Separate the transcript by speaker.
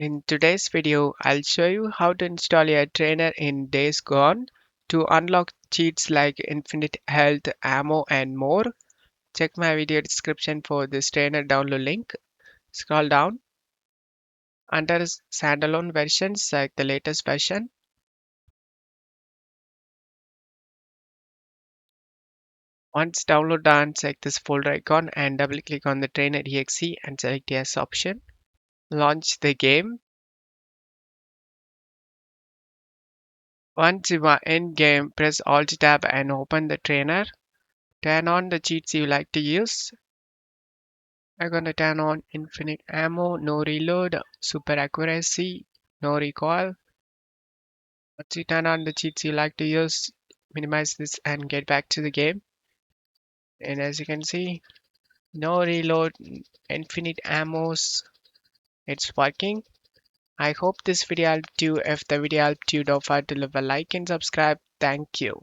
Speaker 1: In today's video, I'll show you how to install a trainer in Days Gone to unlock cheats like infinite health, ammo, and more. Check my video description for this trainer download link. Scroll down under standalone versions, select the latest version. Once download done, select this folder icon and double click on the trainer exe and select yes option. Launch the game. Once you are in game, press Alt tab and open the trainer. Turn on the cheats you like to use. I'm gonna turn on infinite ammo, no reload, super accuracy, no recoil. Once you turn on the cheats you like to use, minimize this and get back to the game. And as you can see, no reload, infinite ammos, it's working. I hope this video helped you. If the video helped you, don't forget to leave a like and subscribe. Thank you.